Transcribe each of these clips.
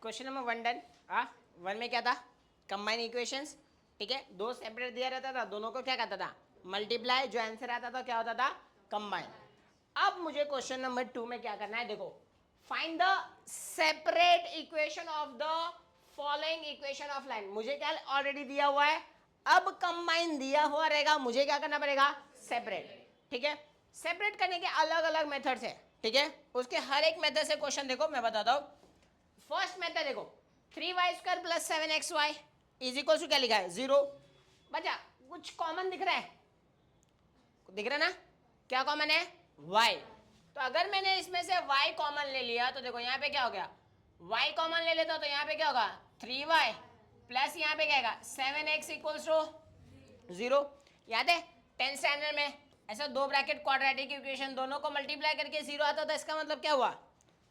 Question number 1 done. 1 में क्या था? Combine equations. ठीक है, दो सेपरेट दिया रहता था, दोनों को क्या कहता था? मल्टीप्लाई। जो आंसर आता था क्या होता था? कंबाइन। अब मुझे क्वेश्चन नंबर 2 में क्या करना है, देखो, find the separate equation of the following equation of line. मुझे क्या ऑलरेडी दिया हुआ है, अब कंबाइन दिया हुआ रहेगा, मुझे क्या करना पड़ेगा? सेपरेट। ठीक है, सेपरेट करने के अलग अलग मेथड्स है। ठीक है, उसके हर एक मेथड से क्वेश्चन देखो, मैं बताता हूं। फर्स्ट मेथड देखो, 3y² plus 7xy is equal to क्या लिखा है? 0। बच्चा कुछ कॉमन दिख रहा है? दिख रहा है ना? क्या कॉमन है? y। तो अगर मैंने इसमें से y कॉमन ले लिया तो देखो यहाँ पे क्या हो गया, y कॉमन ले लेता तो यहाँ पे क्या होगा? 3y प्लस यहाँ पे क्या आएगा? 7x equals to 0। याद है 10th स्टैंडर्ड में ऐसा दो ब्रैकेट क्वाड्रेटिक इक्वेशन दोनों को मल्टीप्लाई करके 0 आता था। इसका मतलब क्या हुआ?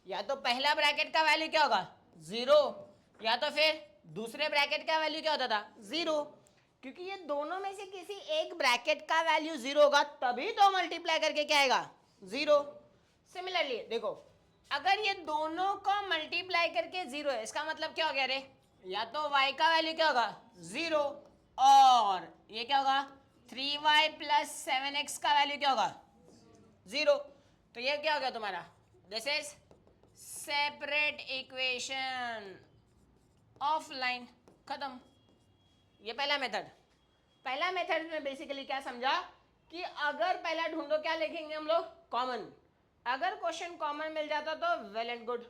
या तो पहला ब्रैकेट का वैल्यू क्या होगा? 0, या तो फिर दूसरे ब्रैकेट का वैल्यू क्या होता था? 0। क्योंकि ये दोनों में से किसी एक ब्रैकेट का वैल्यू 0 होगा तभी तो मल्टीप्लाई करके क्या आएगा? 0। सिमिलरली देखो, अगर ये दोनों को मल्टीप्लाई करके 0 है, इसका मतलब क्या हो गया रे? या तो y का वैल्यू क्या होगा? 0, और ये क्या होगा? 3y प्लस 7x का वैल्यू क्या होगा? 0। तो ये क्या हो गया तुम्हारा? This is separate equation of line. खत्म। ये पहला मेथड। पहला मेथड में बेसिकली क्या समझा कि अगर पहला ढूंढो क्या लिखेंगे हम लोग? कॉमन। अगर क्वेश्चन कॉमन मिल जाता तो वेल एंड गुड।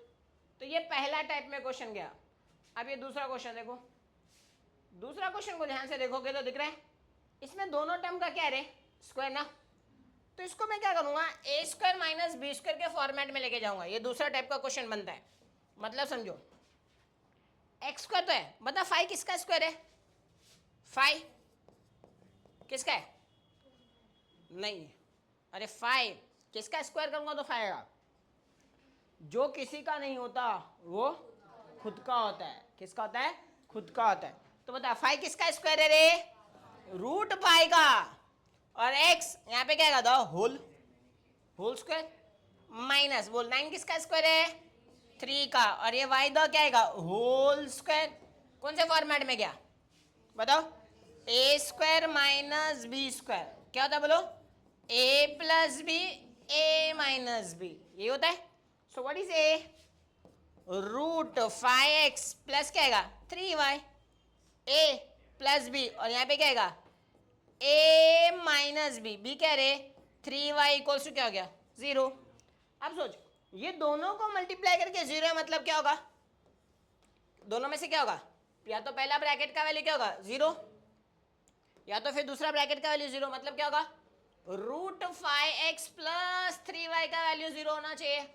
तो ये पहला टाइप में क्वेश्चन गया। अब ये दूसरा क्वेश्चन देखो। दूसरा क्वेश्चन को ध्यान से देखोगे तो दिख रहा है इसमें दोनों टर्म का क्या है रे? स्क्वायर ना। तो इसको मैं क्या करूंगा? a² माइनस बी स्क्वायर के फॉर्मेट में लेके जाऊंगा। ये दूसरा टाइप का क्वेश्चन बनता है। मतलब समझो, x² तो है, बता 5 किसका स्क्वायर है? 5 किसका है? नहीं, अरे 5 किसका स्क्वायर करूंगा तो 5 आएगा। जो किसी का नहीं होता वो खुद का होता है। किसका होता है? खुद का होता है। तो बता 5 किसका स्क्वायर है रे? रूट पाई का। और x यहाँ पे क्या आएगा? द होल स्क्वायर माइनस बोल 9 किसका स्क्वायर है? 3 का। और ये y द क्या आएगा? Whole square. कौन से फॉर्मेट में गया बताओ? a² माइनस बी स्क्वायर क्या होता है बोलो? a plus B, a minus B, ये होता है। So what is a? Root 5x plus क्या आएगा? 3y। a प्लस बी और यहाँ पे क्या आएगा? a minus B. बी क्या रे? 3y इक्वल्स टू क्या हो गया? 0। अब सोच, ये दोनों को मल्टीप्लाई करके 0 है, मतलब क्या होगा? दोनों में से क्या होगा? या तो पहला ब्रैकेट का वैल्यू क्या होगा? 0, या तो फिर दूसरा ब्रैकेट का वैल्यू 0। मतलब क्या होगा? रूट 5x प्लस 3y का वैल्यू 0 होना चाहिए।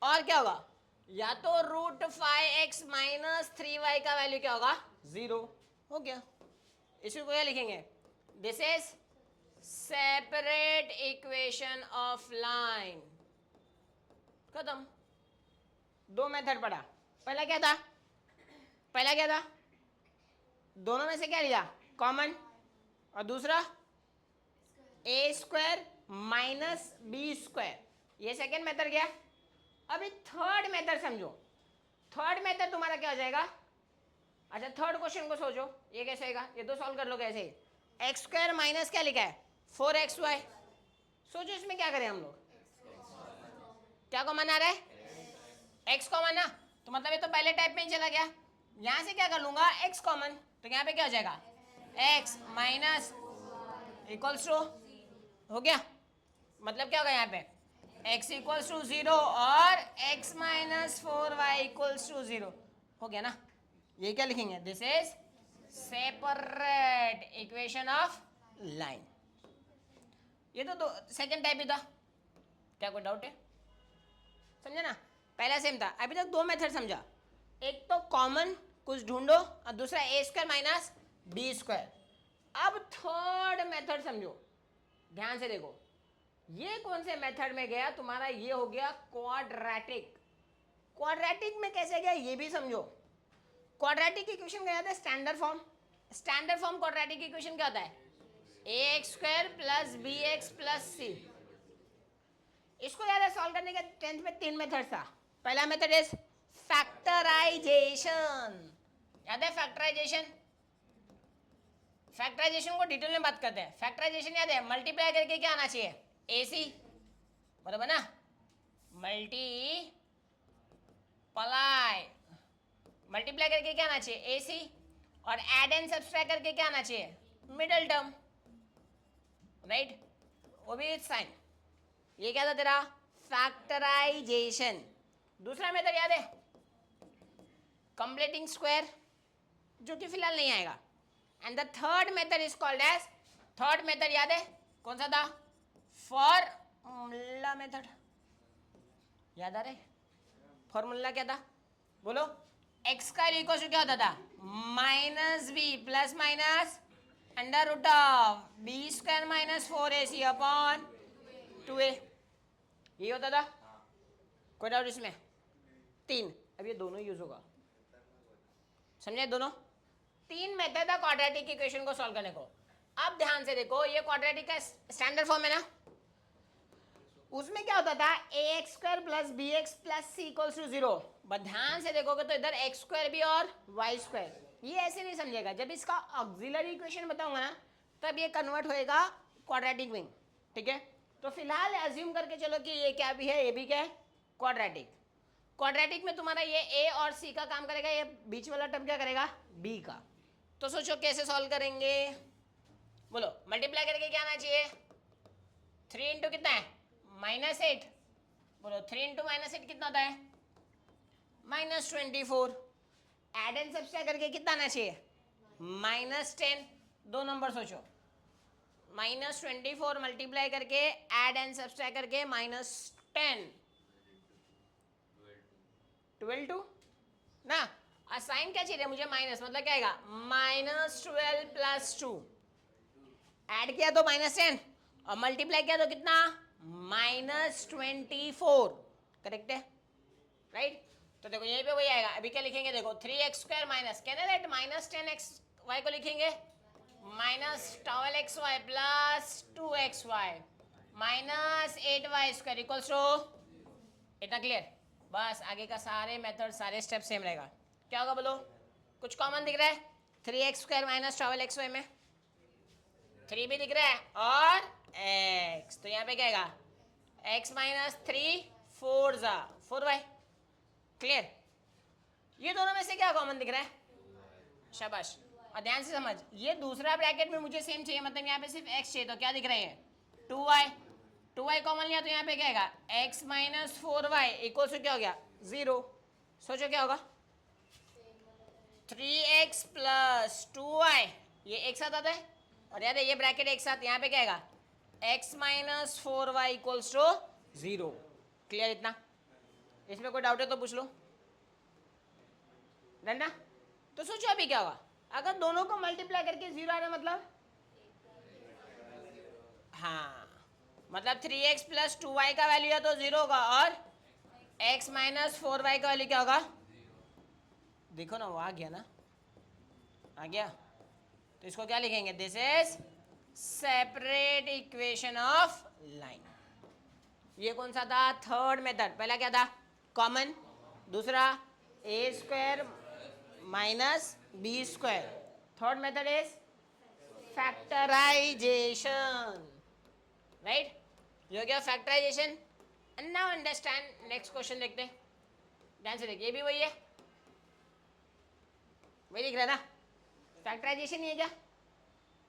और क्या होगा? या तो रूट 5x माइनस 3y का वैल्यू क्या होगा? 0 हो गया। इसी को क्या लिखेंगे? This is separate equation of line. खत्म। दो मेथड पढ़ा। पहला क्या था? पहला क्या था? दोनों में से क्या लिया? कॉमन। और दूसरा a² माइनस बी स्क्वायर, ये सेकेंड मेथड गया। अभी थर्ड मेथड समझो। थर्ड मेथड तुम्हारा क्या हो जाएगा? अच्छा, थर्ड क्वेश्चन को सोचो, ये कैसे आएगा? ये तो सॉल्व कर लो कैसे? x² माइनस क्या लिखा है? 4xy। सोचो इसमें क्या करें हम लोग? क्या कॉमन आ रहा है? x कॉमन ना, तो मतलब ये तो पहले टाइप में ही चला गया। यहां से क्या कर लूंगा? x कॉमन, तो यहाँ पे क्या हो जाएगा? x माइनस इक्वल्स टू हो गया। मतलब क्या होगा यहाँ पे? x इक्वल्स टू 0 और x minus 4y equals to 0 हो गया ना। ये क्या लिखेंगे? This is separate equation of line. ये तो दो सेकेंड टाइप ही था। क्या कोई डाउट है? समझा ना? पहला सेम था। अभी तक दो मेथड समझा। एक तो कॉमन कुछ ढूंढो और दूसरा a² माइनस बी स्क्वायर। अब थर्ड मेथड समझो, ध्यान से देखो। ये कौन से मेथड में गया तुम्हारा? ये हो गया क्वाड्रेटिक। क्वाड्रेटिक में कैसे गया ये भी समझो। क्वाड्रेटिक इक्वेशन गया था standard form. Standard form quadratic equation क्या होता है? ax² plus B X plus C. इसको ज्यादा सॉल्व करने का 10th में 3 मेथड था। पहला मेथड इज फैक्टराइजेशन, याद है फैक्टराइजेशन? फैक्टराइजेशन को डिटेल में बात करते हैं। फैक्टराइजेशन याद है, मल्टीप्लाई करके क्या आना चाहिए? एसी, बराबर ना? मल्टीप्लाई करके क्या आना चाहिए? एसी। और एड एंड सब्सट्रैक्ट करके क्या आना चाहिए? Middle term, right? वो भी साइन। ये क्या था तेरा? फैक्टराइजेशन। दूसरा मेथड याद है, कंप्लीटिंग स्क्वायर, जो कि फिलहाल नहीं आएगा। And the third method is called as, third method याद है कौन सा था? Formula method. याद आ रहा है? फॉर्मूला क्या था? बोलो। एक्स का इक्वल टू क्या होता था? Minus B plus minus under root of B square minus 4ac upon 2a। ये होता था। कोई डाउट इसमें? तीन। अब ये दोनों यूज होगा, समझे? दोनों तीन मेथड था क्वाड्रेटिक इक्वेशन को सॉल्व करने को। अब ध्यान से देखो, ये क्वाड्रेटिक का स्टैंडर्ड फॉर्म है ना? उसमें क्या होता था? A X square plus B X plus C equals to 0। But ध्यान से देखोगे तो इधर एक्स स्क्वायर भी और वाई स्क्वायर। ये ऐसे नहीं समझेगा, जब इसका ऑक्सिलरी इक्वेशन बताऊंगा ना तब ये कन्वर्ट होएगा क्वाड्रेटिक में, ठीक है? तो फिलहाल एज्यूम करके चलो कि ये क्या भी है, ये भी क्या है? क्वाड्रेटिक। क्वाड्रेटिक में तुम्हारा ये ए और सी का काम करेगा, ये बीच वाला टर्म क्या करेगा? बी का। तो सोचो कैसे सॉल्व करेंगे? बोलो। मल्टीप्लाई करके क्या आना चाहिए? 3 इंटू कितना है? -8। बोलो 3 इंटू -8 कितना होता है? -24। एड एंड सब्सट्रैक्ट करके कितना आना चाहिए? -10। दो नंबर सोचो, -24 मल्टीप्लाई करके एड एंड सब्सट्रैक्ट करके -10, 12 ना। साइन क्या चाहिए मुझे? माइनस, मतलब क्या आएगा? -12 प्लस 2। ऐड किया तो -10 और मल्टीप्लाई किया तो कितना? -24। करेक्ट है, राइट? तो देखो यहीं पे वही आएगा। अभी क्या लिखेंगे? देखो 3x स्क्वायर माइनस, कहना राइट, -10xy को लिखेंगे -12xy plus 2xy -8y square equals to, इतना क्लियर? बस आगे का सारे मेथड, सारे स्टेप सेम रहेगा। क्या होगा बोलो? कुछ कॉमन दिख रहा है? 3x स्क्वायर माइनस 12xy में 3 भी दिख रहा है और x, तो यहाँ पे क्या आएगा? x माइनस 3 4 जा 4y। क्लियर? ये दोनों में से क्या कॉमन दिख रहा है? शाबाश। और ध्यान से समझ, ये दूसरा ब्रैकेट में मुझे सेम चाहिए, मतलब यहाँ पे सिर्फ x चाहिए, तो क्या दिख रहा है? 2y कॉमन लिया तो यहाँ पे क्या आएगा? x minus 4y equal to क्या हो गया? 0। सोचो क्या होगा? 3x प्लस 2y, ये एक साथ आता है और याद है ये ब्रैकेट एक साथ, यहाँ पे क्या आएगा? x minus 4y equals to 0। Clear इतना? इसमें कोई डाउट है तो पूछ लो, डन ना? तो सोचो अभी क्या होगा अगर दोनों को मल्टीप्लाई करके 0 आ रहा, मतलब हाँ, मतलब 3x प्लस 2y का वैल्यू है तो 0 होगा और x माइनस 4y का वैल्यू क्या होगा? देखो ना, वो आ गया ना, आ गया। तो इसको क्या लिखेंगे? This is separate equation of line. ये कौन सा था? Third method. पहला क्या था? कॉमन। दूसरा A square minus B square. Third method is factorization, right? ये हो गया factorization. And now understand, next question देखते हैं। ध्यान से देखिए, ये भी वही है, वही लिख रहा है ना? फैक्टराइजेशन ही है क्या?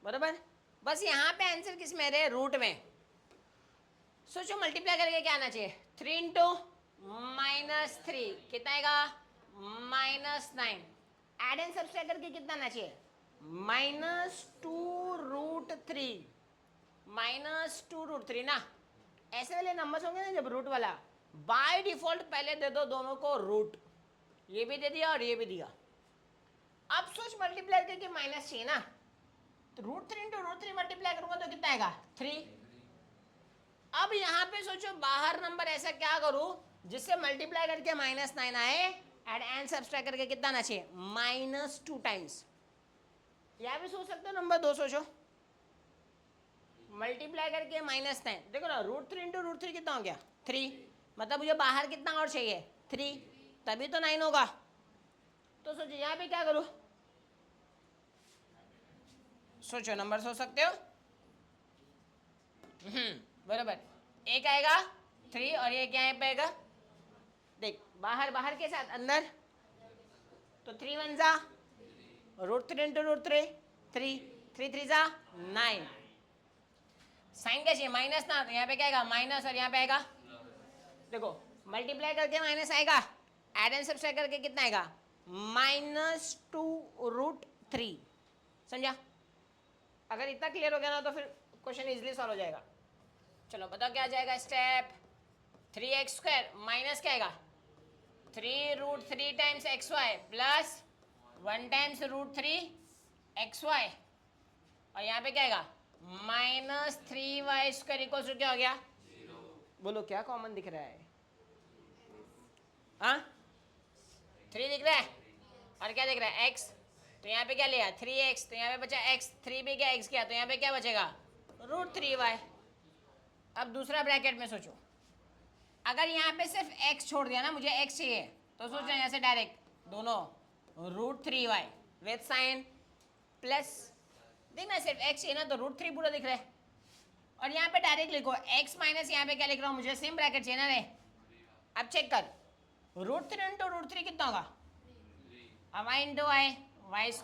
बराबर। बस यहाँ पे आंसर किस में रहे? रूट में। सोचो मल्टीप्लाई करके क्या आना चाहिए? 3 इंटू -3 कितना आएगा? -9। एड एंड सब्सट्रैक्ट करके कितना आना चाहिए? -2√3, -2√3 ना। ऐसे वाले नंबर्स होंगे ना जब रूट वाला, बाय डिफॉल्ट पहले दे दो दोनों को रूट। ये भी दे दिया और ये भी दिया। अब सोच मल्टीप्लाई करके माइनस चाहिए ना, तो √3 इंटू √3 मल्टीप्लाई करूंगा तो कितना आएगा? 3। अब यहाँ पे सोचो बाहर नंबर ऐसा क्या करूं जिससे मल्टीप्लाई करके -9 आए, एड एंड सब्सट्रैक्ट करके कितना आना चाहिए? -2 टाइम्स। यहाँ भी सोच सकते हो नंबर 2 सोचो, मल्टीप्लाई करके -9। देखो ना, √3 इंटू √3 कितना हो गया? 3। मतलब मुझे बाहर कितना और चाहिए? 3। तभी तो 9 होगा। तो सोचो यहाँ पे क्या करूँ, सोचो नंबर सोच सकते हो। बराबर, एक आएगा 3 और ये क्या आएगा, देख बाहर बाहर के साथ अंदर, तो 3 1 जा √3 इंटू √3 3 3 3 जा 9। साइन क्या चाहिए, माइनस ना, तो यहाँ पे क्या आएगा माइनस और यहाँ पे आएगा, देखो मल्टीप्लाई करके माइनस आएगा, एड एंड सब्सट्रैक्ट करके कितना आएगा -2 √3। समझा, अगर इतना क्लियर हो गया ना तो फिर क्वेश्चन इजीली सॉल्व हो जाएगा। चलो बताओ क्या आ जाएगा स्टेप, 3x² माइनस क्या आएगा 3 √3 times xy plus 1 times √3 xy, और यहाँ पे क्या आएगा -3y² इक्वल्स टू क्या हो गया, बोलो क्या कॉमन दिख रहा है, हाँ 3 दिख रहा है और क्या दिख रहा है x, तो यहाँ पे क्या लिया 3x, तो यहाँ पे बचा x, 3 भी क्या x क्या, तो यहाँ पे क्या बचेगा √3y। अब दूसरा ब्रैकेट में सोचो, अगर यहाँ पे सिर्फ x छोड़ दिया ना, मुझे x चाहिए, तो सोचो यहाँ से डायरेक्ट दोनों √3y विथ साइन प्लस, देखना सिर्फ x चाहिए ना तो √3 पूरा दिख रहा है, और यहाँ पे डायरेक्ट लिखो x माइनस यहाँ पे क्या लिख रहा हूँ, मुझे सेम ब्रैकेट चाहिए ना रे। अब चेक कर, √3 इंटू √3 कितना होगा, अब y इंटू y² माइनस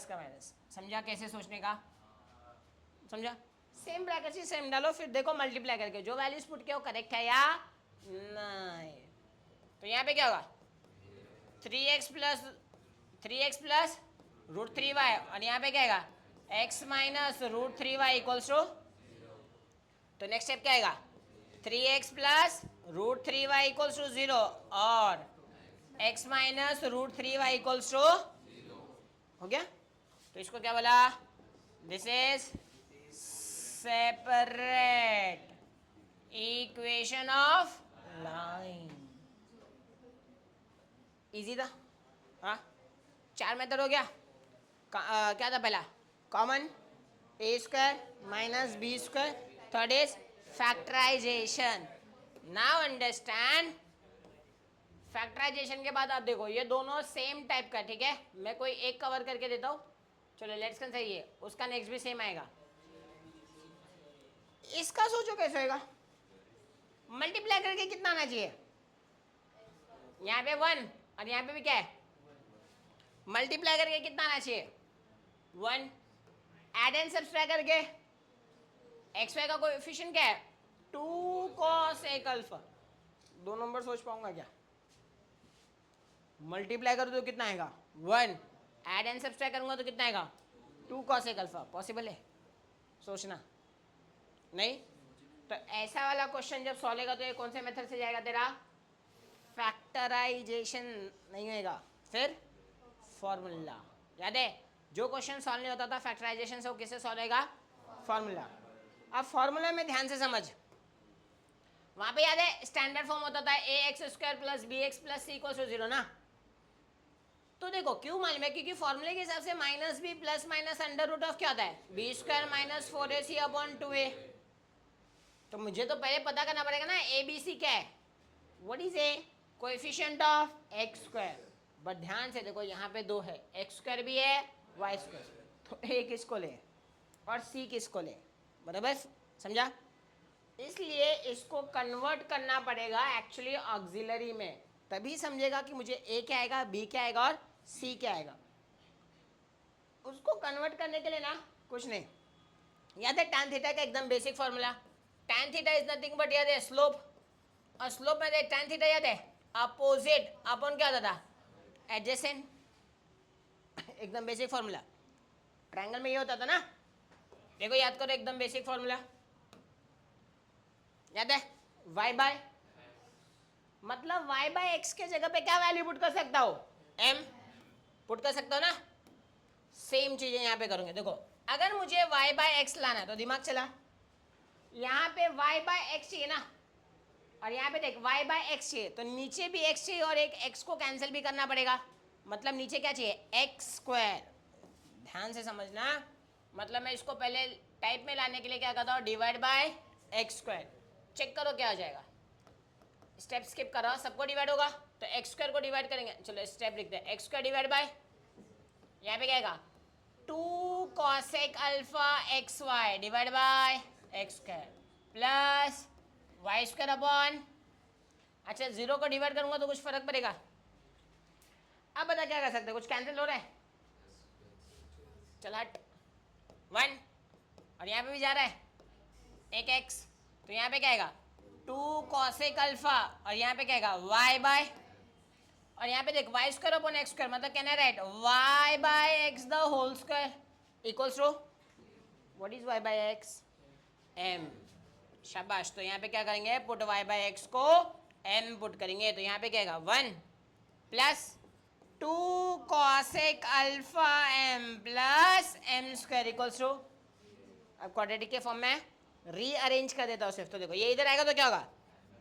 का माइनस। समझा कैसे सोचने का, समझा, सेम ब्रैकेट से सेम डालो, फिर देखो मल्टीप्लाई करके जो वैल्यूज पुट किया वो करेक्ट है या नहीं। तो यहाँ पे क्या होगा 3x प्लस √3y, और यहाँ पे क्या आएगा x minus √3y equals to, तो नेक्स्ट स्टेप क्या आएगा 3x plus √3y equals to 0 और x minus √3y equals to, हो गया। तो इसको क्या बोला, this is separate equation of line. Easy था, हाँ 4 मेथड हो गया। क्या था पहला, common a² minus b², third is factorization. Now understand, factorization के बाद आप देखो ये दोनों सेम टाइप का, ठीक है, मैं कोई एक कवर करके देता हूँ, चलो लेट्स कंसीडर उसका नेक्स्ट भी सेम आएगा। इसका सोचो कैसे होगा, मल्टीप्लाई करके कितना आना चाहिए, यहाँ पे 1 और यहाँ पे भी क्या है, मल्टीप्लाई करके कितना आना चाहिए 1, एड एंड सब्सट्रैक्ट करके xy का कोएफिशिएंट क्या है 2 cos एक अल्फा। 2 नंबर सोच पाऊंगा क्या, मल्टीप्लाई करो तो कितना आएगा 1, एड एंड सब्सट्रैक्ट करूंगा तो कितना आएगा 2 cos एक अल्फा। पॉसिबल है, सोचना नहीं। तो ऐसा वाला क्वेश्चन जब सॉल्व होगा तो ये कौन से मेथड से जाएगा तेरा, फैक्टराइजेशन नहीं होएगा, फिर फॉर्मूला। याद है जो क्वेश्चन सॉल्व नहीं होता था फैक्टराइजेशन से, वो किससे सॉल्व होएगा, फॉर्मूला। अब फॉर्मूला में ध्यान से समझ, वहां पे याद है स्टैंडर्ड फॉर्म होता था ax² plus bx plus c equal to 0 ना। तो देखो क्यों मालूम है, क्योंकि फॉर्मूले के हिसाब से minus B plus minus under root of क्या होता है b² minus 4ac upon 2a। तो मुझे तो पहले पता करना पड़ेगा ना abc क्या है, what is A coefficient of x²। But ध्यान से देखो यहाँ पे 2 है, x² भी है y², तो a किसको ले और c किसको ले, बराबर समझा। इसलिए इसको कन्वर्ट करना पड़ेगा एक्चुअली ऑक्सिलरी में, तभी समझेगा कि मुझे a क्या आएगा, b क्या आएगा और c क्या आएगा। उसको कन्वर्ट करने के लिए ना कुछ नहीं, याद है tan थीटा का एकदम basic formula, tan theta is nothing but याद है स्लोप, और स्लोप में tan थीटा याद है अपोजिट अपॉन क्या होता था एडजेसेंट, एकदम बेसिक फॉर्मूला। ट्रायंगल में ये होता था ना, देखो याद करो एकदम बेसिक फॉर्मूला याद है, y बाय, मतलब y बाय एक्स के जगह पे क्या वैल्यू पुट कर सकता हो m पुट कर सकता हो ना। सेम चीजें यहाँ पे करोगे, देखो अगर मुझे y बाय एक्स लाना है तो दिमाग चला, यहाँ पे y बाय एक्स चाहिए ना, और यहाँ पे देख y बाय एक्स चाहिए, तो नीचे भी x चाहिए और एक x को कैंसिल भी करना पड़ेगा, मतलब नीचे क्या चाहिए x²। ध्यान से समझना, मतलब मैं इसको पहले टाइप में लाने के लिए क्या करता हूँ डिवाइड बाय x²। चेक करो क्या हो जाएगा, स्टेप स्किप करो, सबको डिवाइड होगा तो एक्स स्क्वायर को डिवाइड करेंगे। चलो स्टेप लिखते हैं, एक्स स्क्वायर डिवाइड बाय, यहाँ पे क्या आएगा 2 cosec alpha X Y divide by X square plus Y square upon, अच्छा जीरो को डिवाइड करूंगा तो कुछ फर्क पड़ेगा? अब बता क्या कर सकते हैं, कुछ कैंसिल हो रहा है? चल हट 1, और यहाँ पे भी जा रहा है एक एक्स, तो यहाँ पे क्या आएगा 2 कॉसेक अल्फा, और यहाँ पे क्या आएगा वाई बाय, और यहाँ पे देख Y square upon X square, मतलब कहना right Y by X the whole square equals to what is Y by X, M. शाबाश, तो यहाँ पे क्या करेंगे, पुट वाई बाय एक्स को एम पुट करेंगे, तो यहाँ पे क्या आएगा 1 plus 2 cosec alpha M plus M square equals to, अब क्वाड्रेटिक के फॉर्म में रीअरेंज कर देता हूँ सिर्फ, तो देखो ये इधर आएगा तो क्या होगा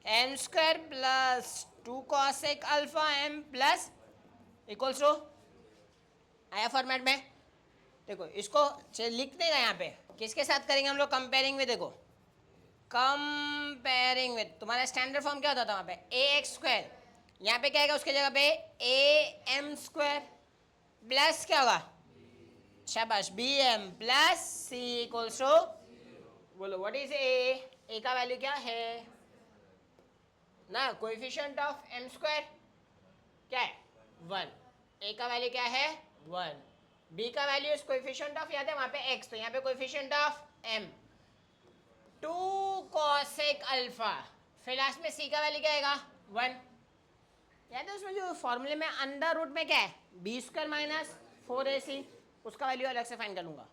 M square plus 2 cosec alpha M plus equals to, आया फॉर्मेट में? देखो इसको लिख देगा यहाँ पे, किसके साथ करेंगे हम लोग, कंपेयरिंग विद, देखो कंपेयरिंग विद, तुम्हारा स्टैंडर्ड फॉर्म क्या होता था वहाँ पे ए एक्स स्क्वायर, यहाँ पे क्या आएगा उसके जगह पे ए एम स्क्वायर प्लस क्या होगा, शाबाश B M plus C equals to, बोलो व्हाट इज ए का वैल्यू क्या है ना, कोएफिशिएंट ऑफ एम स्क्वायर क्या है 1, ए का वैल्यू क्या है 1, बी का वैल्यू इस कोएफिशिएंट ऑफ याद है वहां पे एक्स, तो यहाँ पे coefficient of M 2 cosec alpha, फिर लास्ट में सी का वैल्यू क्या आएगा 1, याद है उसमें जो फॉर्मूले में अंडर रूट में क्या है बी स्क्वायर माइनस 4ac, उसका वैल्यू अलग से फाइंड कर लूंगा,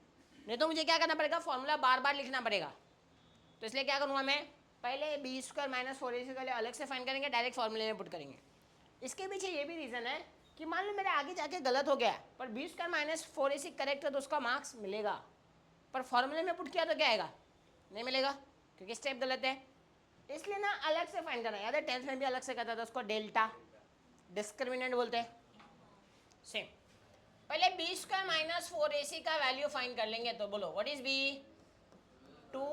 नहीं तो मुझे क्या करना पड़ेगा फॉर्मूला बार बार लिखना पड़ेगा, तो इसलिए क्या करूँगा मैं पहले बी स्क्वायर माइनस 4ac का अलग से फाइंड करेंगे, डायरेक्ट फॉर्मूले में पुट करेंगे। इसके पीछे ये भी रीज़न है कि मान लो मेरे आगे जाके गलत हो गया, पर B square minus 4ac correct है तो उसका मार्क्स मिलेगा, पर फॉर्मूले में पुट किया तो क्या आएगा, नहीं मिलेगा क्योंकि स्टेप गलत है, इसलिए ना अलग से फाइंड करना। याद है 10th में भी अलग से करता था, उसको डेल्टा डिस्क्रिमिनेंट बोलते हैं। सेम पहले बी स्क्वायर माइनस 4ac का वैल्यू फाइंड कर लेंगे, तो बोलो what is B 2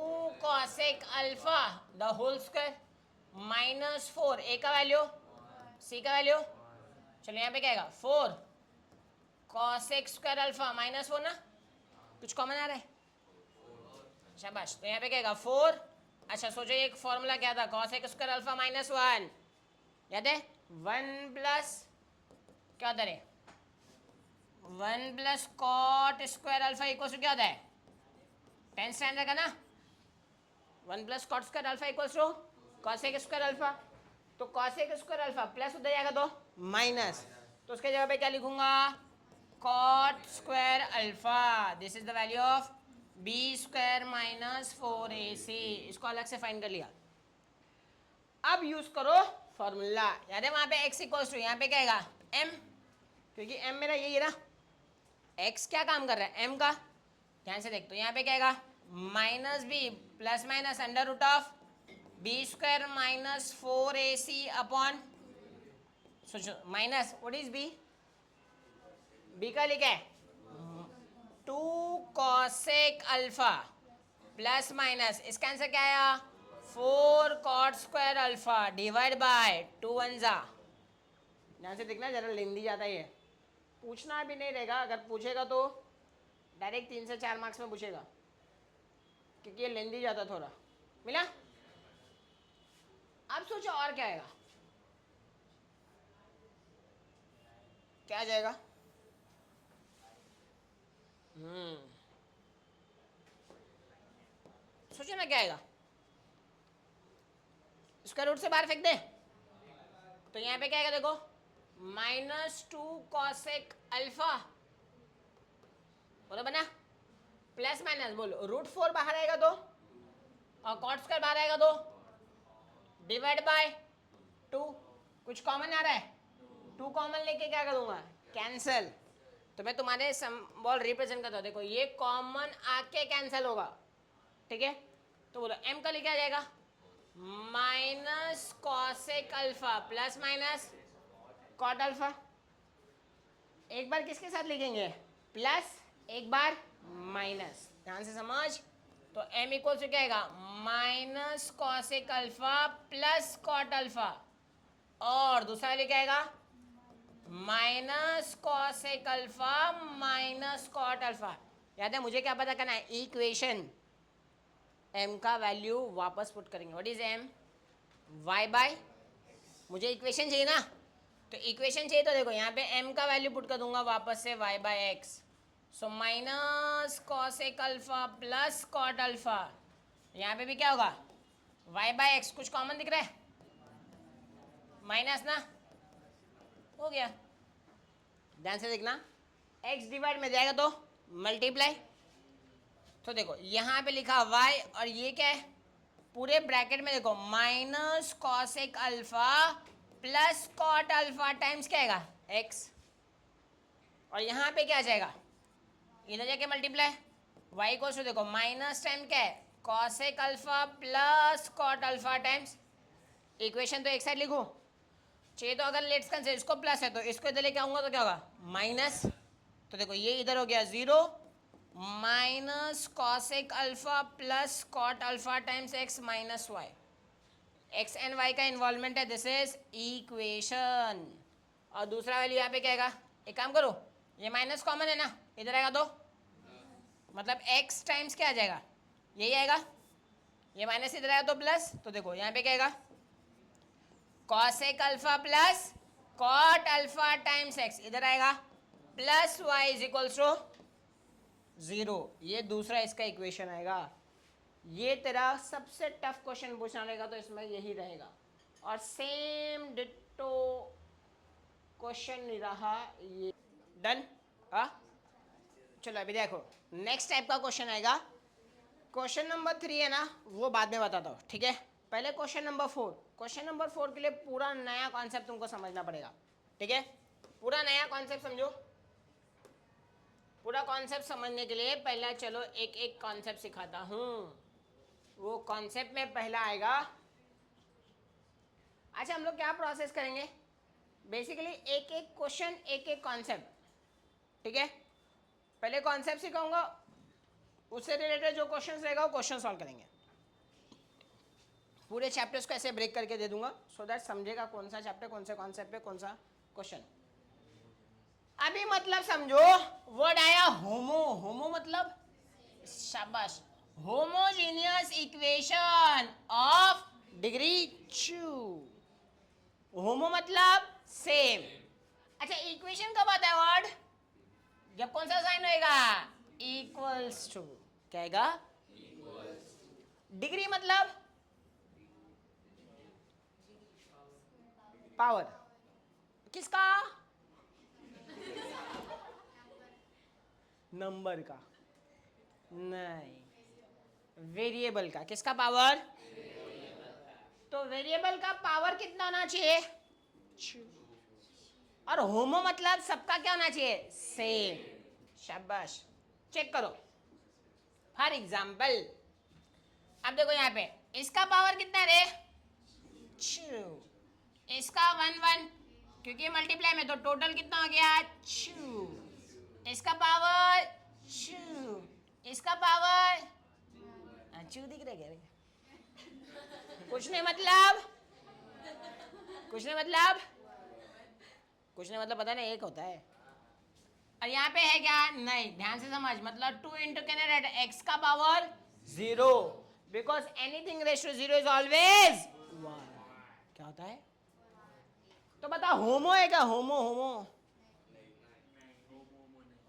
cosec alpha the whole square minus 4, A का वैल्यू सी का वैल्यू, चलो यहाँ पे क्या आएगा 4 कॉसेक स्क्वायर अल्फा माइनस 4 ना, कुछ कॉमन आ रहा है, शाबाश, तो यहाँ पे क्या आएगा 4, अच्छा सोचो एक फॉर्मूला क्या था कॉसेक स्क्वायर अल्फा माइनस 1, याद है 1 प्लस क्या होता है 1 plus cot square alpha equal to क्या होता है 10th स्टैंडर्ड का ना, 1 plus cot square alpha equals to cosec square alpha, तो कॉसेक स्क्वायर अल्फा प्लस उधर जाएगा तो माइनस, तो उसके जगह पे क्या लिखूंगा cot square alpha, this is the value of B square minus 4ac, इसको अलग से फाइंड कर लिया। अब यूज करो फॉर्मूला, याद है वहां पे x इक्वल्स टू, यहाँ पे क्या आएगा m, क्योंकि m मेरा यही है ना, x क्या काम कर रहा है m का, ध्यान से देख, तो यहाँ पे क्या आएगा minus B plus minus under root of B square minus 4ac upon, सोचो minus what is B, B का लिखा है 2 कॉसेक अल्फा प्लस माइनस इसका आंसर क्या आया 4 cot square alpha divide by 2 1 जा, ध्यान से देखना जरा लेंदी जाता है ये, पूछना भी नहीं रहेगा, अगर पूछेगा तो डायरेक्ट 3 से 4 मार्क्स में पूछेगा, क्योंकि ये लेंदी जाता थोड़ा, मिला? अब सोचो और क्या आएगा, क्या आ जाएगा, सोचो ना क्या आएगा, स्क्वायर रूट से बाहर फेंक दे, तो यहाँ पे क्या आएगा देखो -2 कॉसेक अल्फा, बोलो बना, प्लस माइनस बोलो √4 बाहर आएगा तो, और कॉट स्क्वायर बाहर आएगा तो डिवाइड बाय 2, कुछ कॉमन आ रहा है 2 कॉमन लेके क्या करूँगा कैंसिल, तो मैं तुम्हारे सिंबल रिप्रेजेंट करता हूँ, देखो ये कॉमन आके कैंसिल होगा, ठीक है, तो बोलो m का लिखा जाएगा minus cosec alpha plus minus cot alpha, एक बार किसके साथ लिखेंगे प्लस, एक बार माइनस, ध्यान से समझ, तो m इक्वल टू क्या आएगा minus cosec alpha plus cot alpha, और दूसरा वैल्यू क्या आएगा, minus cosec alpha minus cot alpha. याद है मुझे क्या पता करना है, इक्वेशन m का वैल्यू वापस पुट करेंगे। What is m, y by, मुझे इक्वेशन चाहिए ना, तो इक्वेशन चाहिए तो देखो यहाँ पे m का वैल्यू पुट कर दूंगा वापस से y by X. So minus cosec alpha plus cot alpha, यहाँ पे भी क्या होगा y बाय एक्स, कुछ कॉमन दिख रहा है, माइनस ना, हो गया। ध्यान से देखना, x डिवाइड में जाएगा तो मल्टीप्लाई, तो देखो यहाँ पे लिखा y और ये क्या है, पूरे ब्रैकेट में देखो minus cosec alpha plus cot alpha times क्या आएगा x, और यहाँ पे क्या आ जाएगा, इधर जाके मल्टीप्लाई, y को देखो माइनस टाइम क्या है cosec alpha plus cot alpha times, equation तो एक साइड लिखूं चाहिए, तो अगर लेट्स कंसीडर इसको प्लस है तो इसको इधर लेके आऊंगा तो क्या होगा माइनस, तो देखो ये इधर हो गया zero, minus cosec alpha plus cot alpha times X minus Y, X and Y का इन्वॉल्वमेंट है, दिस इज इक्वेशन। और दूसरा वैल्यू यहाँ पे क्या आएगा, एक काम करो ये माइनस कॉमन है ना, इधर आएगा तो मतलब x टाइम्स क्या आ जाएगा, यही आएगा, ये माइनस इधर आएगा तो प्लस, तो देखो यहाँ पे क्या आएगा cosec alpha plus cot alpha times x, इधर आएगा plus y is equals to zero, ये दूसरा इसका इक्वेशन आएगा। ये तेरा सबसे टफ क्वेश्चन पूछना रहेगा तो इसमें यही रहेगा, और सेम डिट्टो क्वेश्चन रहा ये। डन, चलो अभी देखो नेक्स्ट टाइप का क्वेश्चन आएगा, क्वेश्चन नंबर 3 है ना वो बाद में बताता हूँ, ठीक है। पहले क्वेश्चन नंबर 4, क्वेश्चन नंबर 4 के लिए पूरा नया कॉन्सेप्ट तुमको समझना पड़ेगा, ठीक है। पूरा नया कॉन्सेप्ट समझो, पूरा कॉन्सेप्ट समझने के लिए पहला चलो एक एक कॉन्सेप्ट सिखाता हूँ। वो कॉन्सेप्ट में पहला आएगा, अच्छा हम लोग क्या प्रोसेस करेंगे, बेसिकली एक एक क्वेश्चन एक एक कॉन्सेप्ट, ठीक है। पहले कॉन्सेप्ट सिखाऊंगा, उससे रिलेटेड जो क्वेश्चंस रहेगा वो क्वेश्चन सॉल्व करेंगे। पूरे चैप्टर्स को ऐसे ब्रेक करके दे दूंगा सो दैट समझेगा कौन सा चैप्टर कौन से कॉन्सेप्ट पे कौन सा क्वेश्चन। अभी मतलब समझो, वर्ड आया होमो, होमो मतलब शाबाश, होमोजेनियस इक्वेशन ऑफ डिग्री 2, होमो मतलब सेम। अच्छा इक्वेशन कब आता है वर्ड, जब कौन सा साइन होएगा इक्वल्स टू, क्या आएगा डिग्री मतलब पावर, किसका नंबर का नहीं, वेरिएबल का, किसका पावर, तो वेरिएबल का पावर कितना होना चाहिए, और होमो मतलब सबका क्या होना चाहिए सेम, शाबाश। चेक करो फॉर एग्जाम्पल, अब देखो यहाँ पे इसका पावर कितना रे 2, इसका 1 1 क्योंकि मल्टीप्लाई में तो टोटल कितना हो गया 2, इसका पावर 2, इसका पावर 2 दिख रहा है, कुछ नहीं मतलब, कुछ नहीं मतलब, कुछ नहीं मतलब पता नहीं एक होता है, और यहाँ पे है क्या नहीं, ध्यान से समझ, मतलब 2 इंटू कैन एक्स का power 0, because anything raise to 0 is always 1, क्या होता है, तो बता होमो है क्या, होमो होमो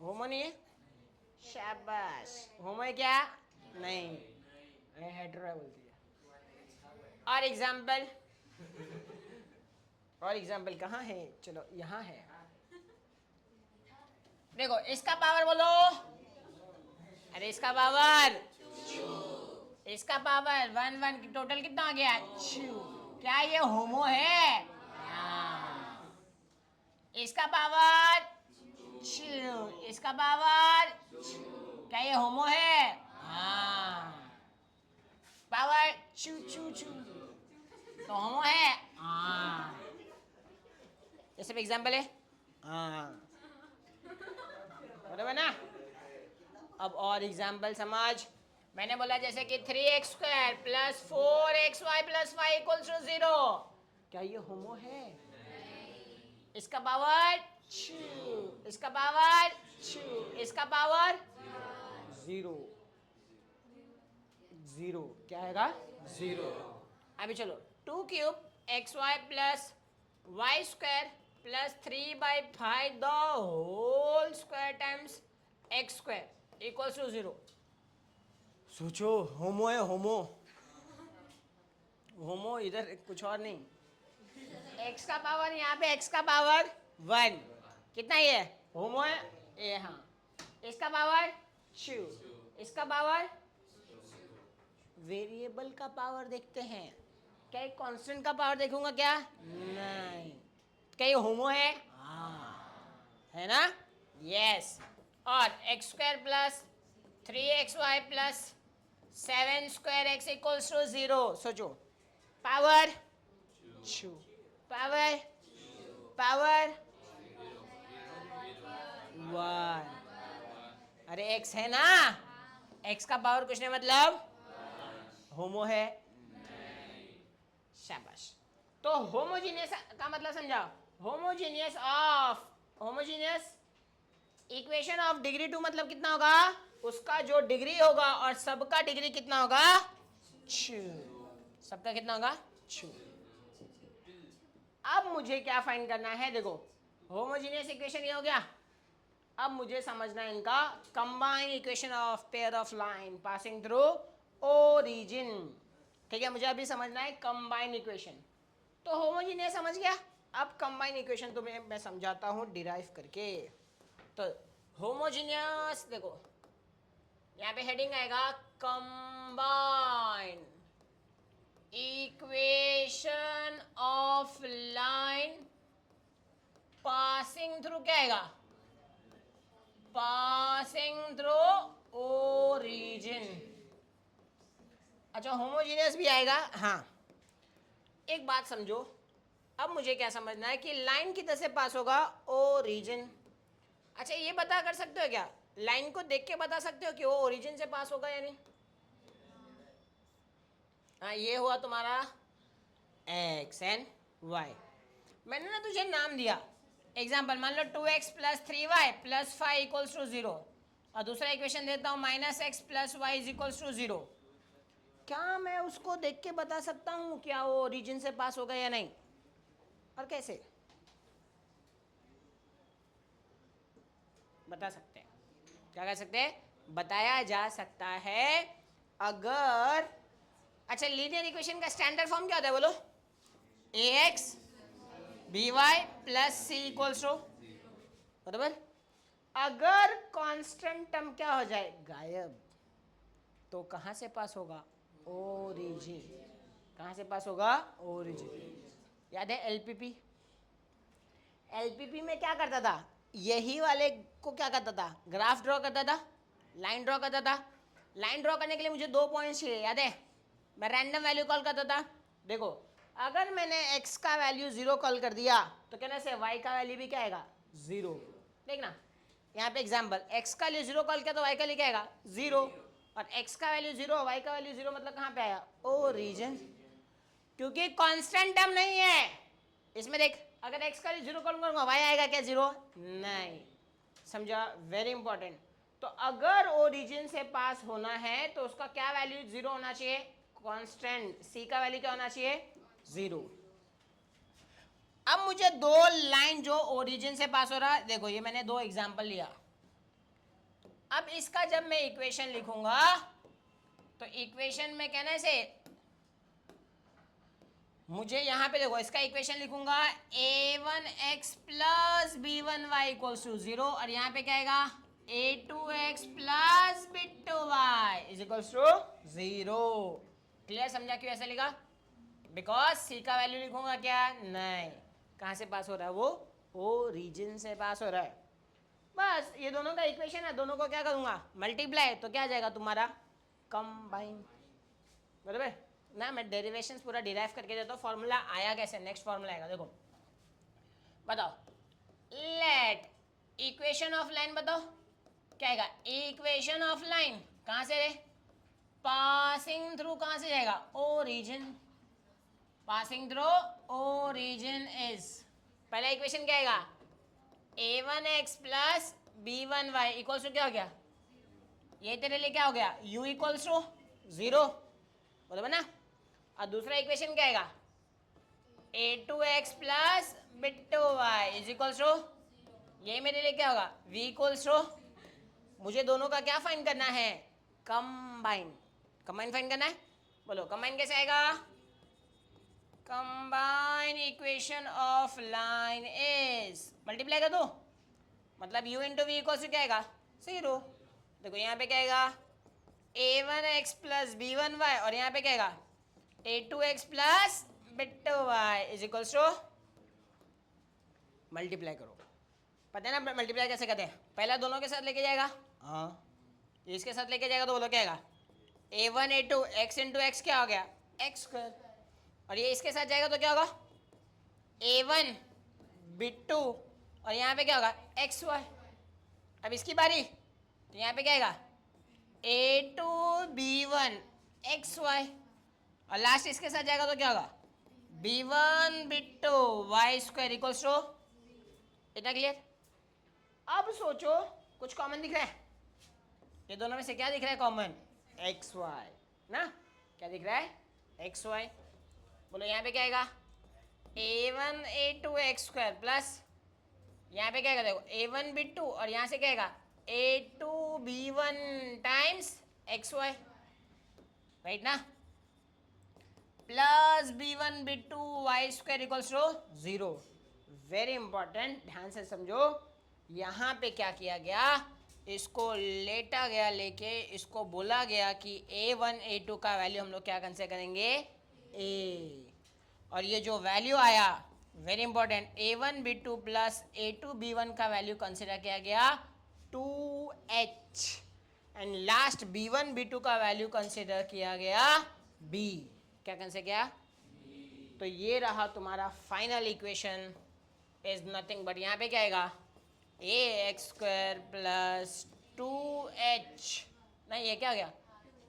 होमो नहीं है, शाबाश, होमो है क्या नहीं, हेटेरो बोलती है। और एग्जाम्पल, और एग्जाम्पल कहाँ है, चलो यहाँ है, देखो इसका पावर बोलो, अरे इसका पावर, इसका पावर 1 1 टोटल कितना आ गया 2, क्या ये होमो है, इसका पावर 2, इसका पावर 2, क्या ये होमो है, पावर 2 2 2, तो होमो है, ये सब एग्जाम्पल है, बराबर ना। अब और एग्जाम्पल समझ, मैंने बोला जैसे कि 3x² plus 4xy plus 5 equals to 0, क्या ये होमो है? इसका पावर 2, इसका पावर 2, इसका पावर 0, 0 क्या आएगा? 0। अभी चलो 2 cube X Y plus Y square plus 3/5 the whole square times X square equals to 0। सोचो, होमो है, होमो। होमो इधर कुछ और नहीं। एक्स का पावर यहाँ पे एक्स का पावर 1 कितना ये होमो है ये। हाँ, इसका पावर 2, इसका पावर। वेरिएबल का पावर देखते हैं, क्या एक कांस्टेंट का पावर देखूंगा क्या? नहीं। क्या ये होमो है? हाँ, है ना? यस। और X square plus 3xy plus 7 square X equals to 0। सोचो, पावर 2, पावर पावर 1। अरे एक्स है ना, एक्स का पावर कुछ नहीं मतलब होमो है। शाबाश। तो होमोजीनियस का मतलब समझाओ। Homogeneous of, homogeneous equation of degree 2 मतलब कितना होगा? उसका जो डिग्री होगा और सबका डिग्री कितना होगा? 2। सबका कितना होगा? 2। अब मुझे क्या फाइंड करना है? देखो, होमोजीनियस इक्वेशन ये हो गया। अब मुझे समझना है इनका combine equation of pair of line passing through origin. ठीक है, मुझे अभी समझना है कंबाइन इक्वेशन। तो होमोजीनियस समझ गया। अब कंबाइन इक्वेशन तुम्हें मैं समझाता हूँ डिराइव करके। तो होमोजीनियस देखो, यहाँ पे हेडिंग आएगा combine equation of line passing through, क्या आएगा? Passing through origin. अच्छा, होमोजीनियस भी आएगा। हाँ, एक बात समझो। अब मुझे क्या समझना है कि लाइन किधर से पास होगा? ओरिजिन। अच्छा, ये बता कर सकते हो क्या? लाइन को देख के बता सकते हो कि वो ओरिजिन से पास होगा या नहीं? हाँ, ये हुआ तुम्हारा एक्स एंड वाई। मैंने ना तुझे नाम दिया। एग्जाम्पल मान लो 2x plus 3y plus 5 equals to 0, और दूसरा इक्वेशन देता हूँ -x plus Y is equals to 0। क्या मैं उसको देख के बता सकता हूँ क्या वो ओरिजिन से पास होगा या नहीं? और कैसे बता सकते हैं? क्या कह सकते हैं? बताया जा सकता है अगर। अच्छा, लीनियर इक्वेशन का स्टैंडर्ड फॉर्म क्या होता है बोलो? ax by plus C equals to, बराबर। अगर कांस्टेंट टर्म क्या हो जाए? गायब। तो कहां से पास होगा? ओरिजिन। कहां से पास होगा? ओरिजिन। याद है एलपीपी? एलपीपी में क्या करता था? यही वाले को क्या करता था? ग्राफ ड्रॉ करता था, लाइन ड्रॉ करता था। लाइन ड्रॉ करने के लिए मुझे 2 पॉइंट्स चाहिए, याद है? मैं रैंडम वैल्यू कॉल करता था। देखो, अगर मैंने x का वैल्यू 0 कॉल कर दिया तो कहने से y का वैल्यू भी क्या आएगा? 0। देखना, यहाँ पे एग्जाम्पल, x का वैल्यू 0 कॉल किया तो y का वैल्यू क्या आएगा? 0। और x का वैल्यू 0, y का वैल्यू 0, मतलब कहाँ पे आया? ओरिजिन। क्योंकि कांस्टेंट टर्म नहीं है इसमें। देख, अगर x का वैल्यू 0 कॉल करूंगा, y आएगा क्या? 0 नहीं। समझा? Very important. तो अगर ओरिजिन से पास होना है तो उसका क्या वैल्यू 0 होना चाहिए? कांस्टेंट c का वैल्यू क्या होना चाहिए? 0। अब मुझे दो लाइन जो ओरिजिन से पास हो रहा है, देखो ये मैंने 2 एग्जांपल लिया। अब इसका जब मैं इक्वेशन लिखूंगा तो इक्वेशन में कहने से मुझे यहां पे देखो, इसका इक्वेशन लिखूंगा a1x plus b1y equals to 0, और यहां पे क्या आएगा? a2x plus b2y is equals to 0। Clear? समझा क्यों ऐसा लिखा? बिकॉज c का वैल्यू लिखूंगा क्या? नहीं। कहां से पास हो रहा है वो? ओरिजिन से पास हो रहा है। बस ये दोनों का इक्वेशन है, दोनों को क्या करूंगा? मल्टीप्लाई। तो क्या आ जाएगा तुम्हारा? कंबाइन। बराबर ना? मैं डेरिवेशंस पूरा डिराइव करके देता हूँ। फॉर्मूला आया कैसे? नेक्स्ट फॉर्मूला आएगा, देखो बताओ। लेट इक्वेशन ऑफ लाइन, बताओ क्या आएगा? इक्वेशन ऑफ लाइन कहां से रे? Passing through. कहां से जाएगा? Origin. Passing through origin is, पहला इक्वेशन क्या आएगा, a1x plus b1y equals to क्या हो गया, ये तेरे लिए क्या हो गया, u इक्वल्स टू 0, बराबर ना। और दूसरा इक्वेशन क्या आएगा, a2x plus b2y is equals to, ये मेरे लिए क्या होगा, v इक्वल्स टू, मुझे दोनों का क्या फाइंड करना है, कंबाइन, कंबाइन फाइंड करना है। बोलो कंबाइन कैसे आएगा, combine equation of line is, multiply कर दो, मतलब u into V equals to क्या आएगा, 0। देखो यहाँ पे क्या आएगा, a1x प्लस b1y और यहाँ पे क्या आएगा, a2x plus b2y is equals to, multiply करो, पता है ना मल्टीप्लाई कैसे करते हैं, पहला दोनों के साथ लेके जाएगा, हाँ इसके साथ लेके जाएगा तो बोलो क्या आएगा, a1 a2 x into x क्या हो गया, एक्स स्क्वायर, और ये इसके साथ जाएगा तो क्या होगा, a1 b2 और यहाँ पे क्या होगा, xy। अब इसकी बारी, तो यहाँ पे क्या आएगा, a2 b1 xy और लास्ट इसके साथ जाएगा तो क्या होगा, b1 b2 y square equals to, इतना क्लियर। अब सोचो कुछ कॉमन दिख रहा है, ये दोनों में से क्या दिख रहा है कॉमन, एक्स वाई ना, क्या दिख रहा है, एक्स वाई। बोलो यहाँ पे क्या आएगा, a1 a2 x square plus यहाँ पे क्या आएगा, देखो a1 b2 और यहाँ से क्या आएगा, a2 b1 times X Y, right ना, plus b1 b2 y square equals to 0। Very important, ध्यान से समझो, यहाँ पे क्या किया गया, इसको लेटा गया, लेके इसको बोला गया कि a1 a2 का वैल्यू हम लोग क्या कंसीडर करेंगे, a, और ये जो वैल्यू आया, very important, a1 b2 plus a2 b1 का वैल्यू कंसीडर किया गया 2h and last b1 b2 का वैल्यू कंसीडर किया गया b, क्या कंसीडर किया, तो ये रहा तुम्हारा final equation is nothing but यहाँ पे क्या आएगा, A X square plus 2h, नहीं ये क्या हो गया,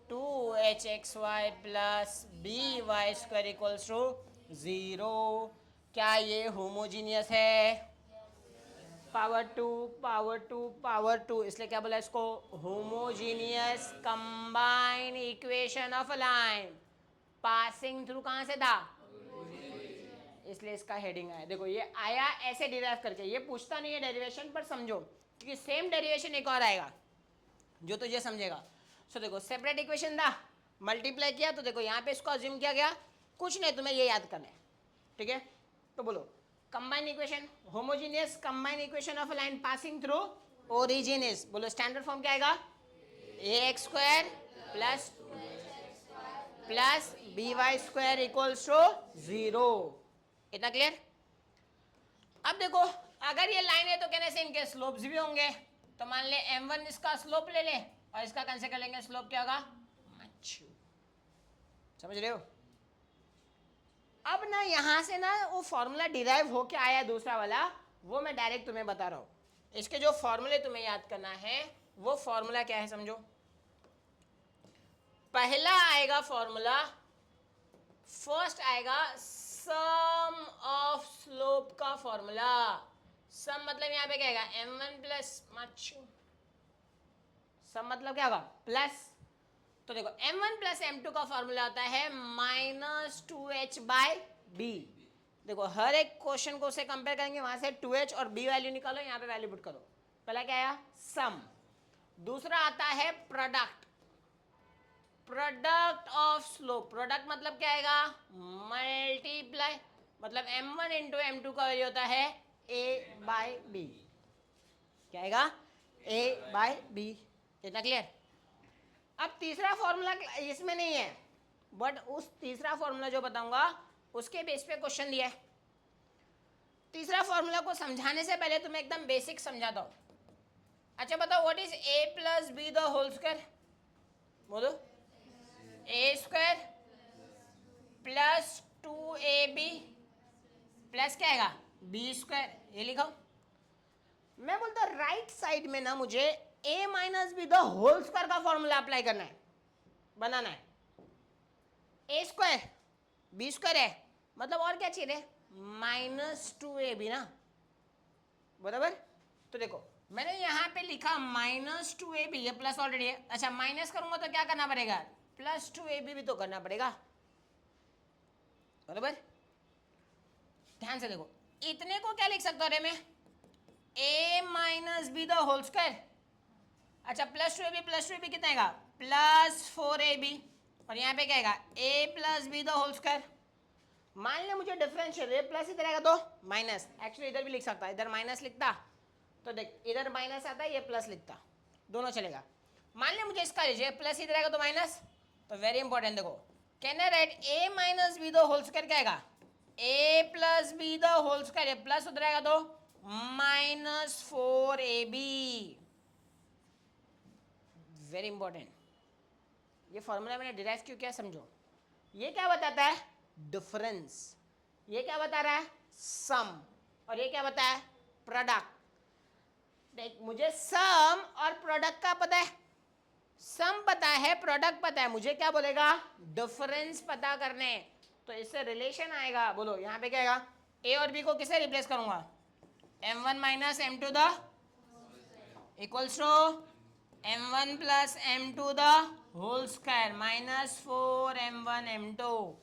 2hxy plus by square equals to 0। क्या ये होमोजीनियस है, power two power two power two, इसलिए क्या बोला इसको, homogeneous combine equation of line passing through, कहाँ से था, इसलिए इसका हेडिंग आया। देखो ये आया ऐसे डिराइव करके, ये पूछता नहीं है डेरिवेशन पर समझो, क्योंकि सेम डेरिवेशन एक और आएगा जो तुझे समझेगा। सो देखो सेपरेट इक्वेशन था, मल्टीप्लाई किया तो देखो यहाँ पे इसको अज्यूम किया गया, कुछ नहीं तुम्हें ये याद करना है, ठीक है। तो बोलो combine equation, homogeneous combine equation of line passing through origin is, बोलो स्टैंडर्ड फॉर्म क्या आएगा, A X square plus B Y square equals to 0, इतना क्लियर। अब देखो अगर ये लाइन है तो कहने से इनके स्लोप्स भी होंगे, तो मान ले m1 इसका स्लोप ले ले और इसका कैंसिल कर लेंगे, स्लोप क्या होगा, समझ रहे हो। अब ना यहां से ना वो फॉर्मूला डिराइव होके आया दूसरा वाला, वो मैं डायरेक्ट तुम्हें बता रहा हूं। इसके जो फॉर्मूले तुम्हें याद करना है वो फॉर्मूला क्या है समझो। पहला आएगा फॉर्मूला, फर्स्ट आएगा सम ऑफ स्लोप का फॉर्मूला। सम मतलब यहां पे क्या आएगा, m1 प्लस सम मतलब क्या होगा, प्लस। तो देखो m1 प्लस m2 का फॉर्मूला होता है -2h बाय b। देखो हर एक क्वेश्चन को उसे कंपेयर करेंगे, वहां से 2h और b वैल्यू निकालो, यहाँ पे वैल्यू पुट करो। पहला क्या आया, सम। दूसरा आता है product, product of slope. Product मतलब क्या आएगा, मल्टीप्लाई, मतलब m1 इंटू m2 का वैल्यू होता है a बाय b, क्या आएगा, a बाय b, इतना क्लियर। अब तीसरा फॉर्मूला इसमें नहीं है, बट उस तीसरा फॉर्मूला जो बताऊंगा उसके बेस पे क्वेश्चन दिया है। तीसरा फॉर्मूला को समझाने से पहले तुम्हें एकदम बेसिक समझाता हूं। अच्छा बताओ, what is a plus B the whole square, बोलो, a square plus 2ab plus क्या आएगा, b स्क्वायर, ये लिखो। मैं बोलता राइट साइड में ना मुझे a minus B the whole square का फॉर्मूला अप्लाई करना है, बनाना है। a स्क्वायर b स्क्वायर है, मतलब और क्या चाहिए, -2ab ना, बराबर। तो देखो मैंने यहाँ पे लिखा -2ab, ये प्लस ऑलरेडी है। अच्छा माइनस करूंगा तो क्या करना पड़ेगा, +2ab भी तो करना पड़ेगा, बराबर। ध्यान से देखो, इतने को क्या लिख सकता हूँ रे मैं, a minus B the whole square. अच्छा +2ab कितना आएगा, +4ab, और यहाँ पे क्या आएगा, a plus B the whole square. मान लिया मुझे डिफरेंशियल, ये प्लस इधर आएगा तो माइनस, एक्चुअली इधर भी लिख सकता, इधर माइनस लिखता तो देख इधर माइनस आता है, ये प्लस लिखता, दोनों चलेगा। मान लिया मुझे इसका लीजिए, प्लस इधर आएगा तो माइनस, तो वेरी इंपॉर्टेंट देखो, can I write a minus B the whole square, क्या आएगा, a plus B the whole square, plus उधर आएगा तो -4ab, वेरी इंपॉर्टेंट। ये फॉर्मूला मैंने डिराइव क्यों किया समझो, ये क्या बताता है, डिफरेंस, ये क्या बता रहा है, सम, और ये क्या बता है, प्रोडक्ट। देख मुझे सम और प्रोडक्ट का पता है, सम पता है, प्रोडक्ट पता है, मुझे क्या बोलेगा, डिफरेंस पता करने, तो इससे रिलेशन आएगा। बोलो यहाँ पे क्या आएगा, ए और बी को किससे रिप्लेस करूंगा, m1 minus m2 the equals to m1 plus m2 the whole square -4m1 m2।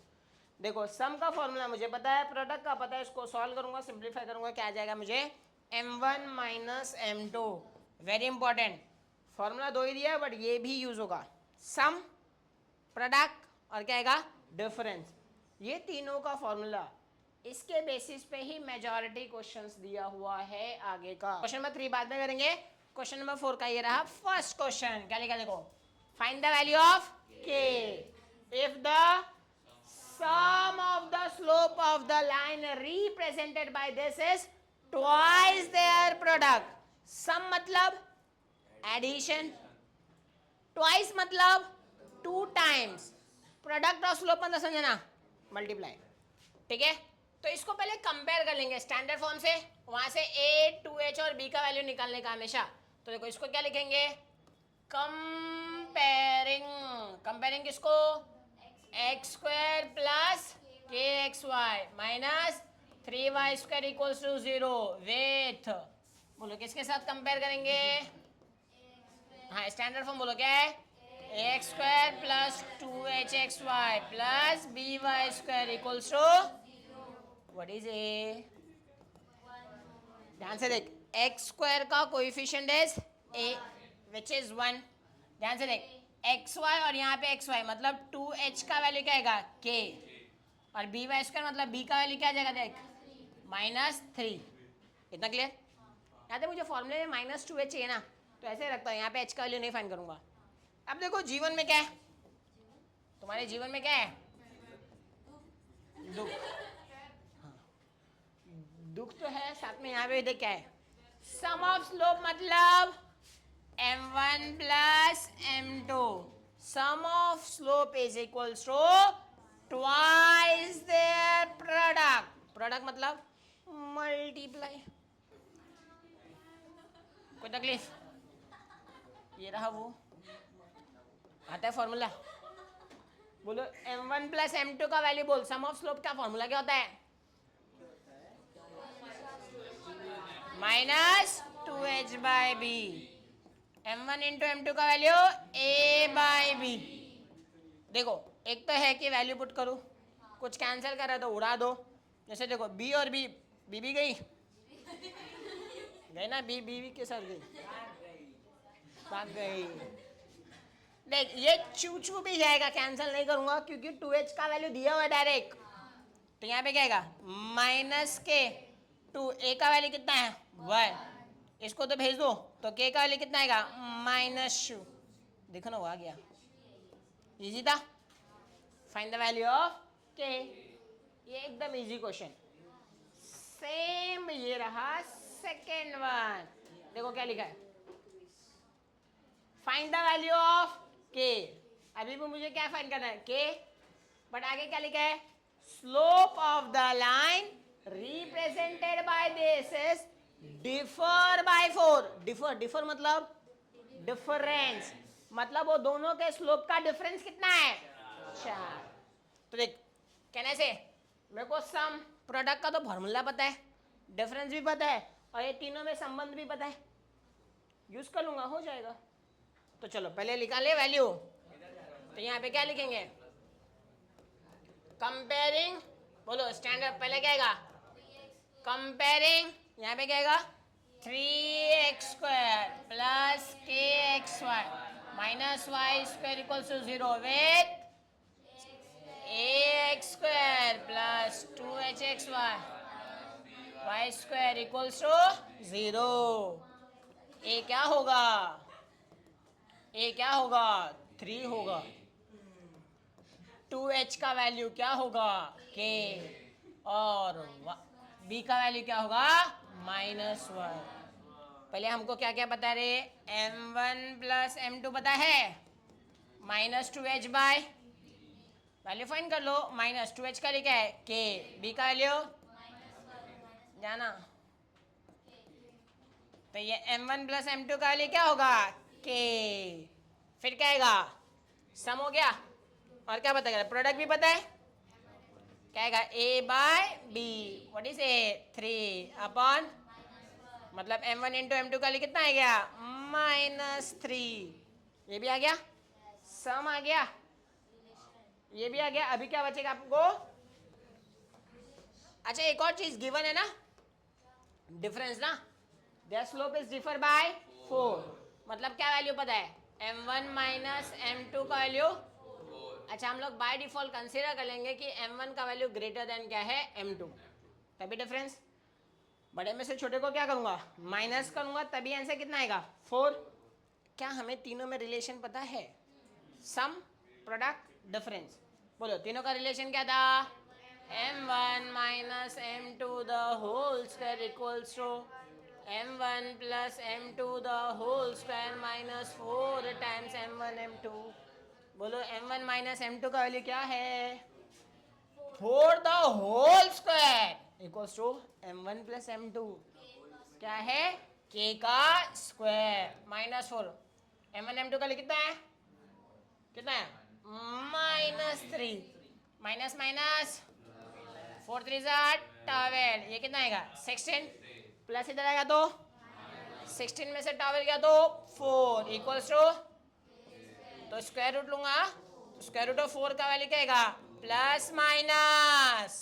देखो सम का फॉर्मूला मुझे पता है, प्रोडक्ट का पता है, इसको सॉल्व करूंगा, सिंप्लीफाई करूंगा, क्या आ जाएगा मुझे, m1 minus m2। Very important, formula दो ही दिया है बट ये भी यूज होगा, सम, प्रोडक्ट और क्या आएगा, डिफरेंस। ये तीनों का फॉर्मूला, इसके बेसिस पे ही मेजॉरिटी क्वेश्चंस दिया हुआ है आगे का। क्वेश्चन नंबर 3 बाद में करेंगे, क्वेश्चन नंबर 4 का ये रहा फर्स्ट क्वेश्चन, क्या लिखा देखो, find the value of k if the sum of the slope of the line represented by this is twice their product। sum मतलब एडिशन, ट्वाइस मतलब 2 टाइम्स, प्रोडक्ट और स्लोप मतलब समझना मल्टीप्लाई, ठीक है। तो इसको पहले कंपेयर कर लेंगे स्टैंडर्ड फॉर्म से, वहां से a 2h और b का वैल्यू निकालने का हमेशा। तो देखो इसको क्या लिखेंगे, कंपेयरिंग, कंपेयरिंग किसको, X square plus K X Y minus 3y square equals to 0 with, बोलो किसके साथ कंपेयर करेंगे, हाँ स्टैंडर्ड फॉर्म बोलो क्या है, X square plus 2hxy plus by square equals to what is A, ध्यान से देख, एक्स स्क्वायर का coefficient is a which is 1, ध्यान से देख एक्स वाई और यहाँ पे एक्स वाई मतलब 2h का वैल्यू क्या आएगा k, और बी वाई स्क्वायर मतलब b का वैल्यू क्या आ जाएगा देख -3। इतना क्लियर, यहाँ पे मुझे फॉर्मूले में -2h चाहिए ना, तो ऐसे रखता हूँ, यहाँ पे h का वैल्यू नहीं फाइंड करूंगा। अब देखो जीवन में क्या है, तुम्हारे जीवन में क्या है, दुख, हाँ दुख तो है, साथ में यहाँ पे देख क्या है, सम ऑफ स्लोप मतलब m1 plus m2, sum of slope is equals to twice their product, product मतलब मल्टीप्लाई, कोई तकलीफ, ये रहा वो, आता है फॉर्मूला, बोलो m1 प्लस m2 का वैल्यू बोल, सम ऑफ स्लोप का फॉर्मूला क्या होता है, -2h/b, m1 इंटू m2 का वैल्यू a/b। देखो एक तो है कि वैल्यू पुट करूँ, कुछ कैंसिल कर रहा है तो उड़ा दो, जैसे देखो b और b, b गई गई ना, b के साथ गई, भाग गई। देख ये चू भी जाएगा, कैंसिल नहीं करूंगा क्योंकि 2h का वैल्यू दिया हुआ है डायरेक्ट, तो यहाँ पे क्या आएगा -k, 2 a का वैल्यू कितना है 1, इसको तो भेज दो तो k का वैल्यू कितना आएगा -2, देखो ना वो आ गया, इजी था, find the value of k, ये एकदम इजी क्वेश्चन। सेम ये रहा सेकेंड वन, देखो क्या लिखा है, find the value of k, अभी भी मुझे क्या फाइंड करना है k, बट आगे क्या लिखा है, slope of the line represented by this is differ by 4, differ मतलब डिफरेंस, मतलब वो दोनों के स्लोप का डिफरेंस कितना है 4। तो देख कहने से मेरे को सम प्रोडक्ट का तो फॉर्मूला पता है, डिफरेंस भी पता है, और ये तीनों में संबंध भी पता है, यूज कर लूंगा, हो जाएगा। तो चलो पहले निकाले वैल्यू। तो यहाँ पे क्या लिखेंगे, कंपेयरिंग, बोलो स्टैंडर्ड, पहले क्या आएगा, कंपेयरिंग, यहाँ पे क्या आएगा, 3x² plus kxy minus Y square equals to 0 with ax² plus 2hxy Y square equals to 0। A क्या होगा, ए क्या होगा, 3 होगा। 2h का वैल्यू क्या होगा, k, और b का वैल्यू क्या होगा, -1। पहले हमको क्या क्या बता रहे, m1 प्लस m2 पता है, -2h बाय, वैल्यू फाइंड कर लो, -2h का लिखा है k, b का वैल्यू जाना, तो ये m1 प्लस m2 का वैल्यू क्या होगा, k, फिर क्या आएगा, सम हो गया, और क्या पता है, प्रोडक्ट भी पता है, क्या आएगा, a by b, what is a, 3 upon, मतलब m1 इंटू m2 का कितना आ गया, -3, ये भी आ गया, सम आ गया, ये भी आ गया। अभी क्या बचेगा आपको, अच्छा एक और चीज गिवन है ना, डिफरेंस ना, their slope is differ by 4, मतलब क्या वैल्यू पता है, m1 माइनस m2 का वैल्यू, अच्छा हम लोग बाय डिफॉल्ट कंसीडर कर लेंगे कि m1 का वैल्यू ग्रेटर देन क्या है, m2, तभी डिफरेंस। बड़े में से छोटे को क्या करूंगा, माइनस करूंगा, तभी आंसर कितना आएगा, 4। क्या हमें तीनों में रिलेशन पता है, सम, प्रोडक्ट, डिफरेंस, बोलो तीनों का रिलेशन क्या था, m1 minus m2 the whole square equals to m1 plus m2 the whole square minus 4 times m1 m2, बोलो m1 माइनस m2 का वैल्यू क्या है, 4 the whole square equals to m1 plus m2 क्या है, k का square -4, m1 m2 का कितना है, कितना है, -3, माइनस माइनस 4 3 12, ये कितना आएगा 16, प्लस इधर आएगा तो 16 में से 12 गया तो 4 इक्वल्स टू, तो स्क्वायर रूट लूंगा, स्क्वायर रूट ऑफ 4 का वैल्यू क्या आएगा, प्लस माइनस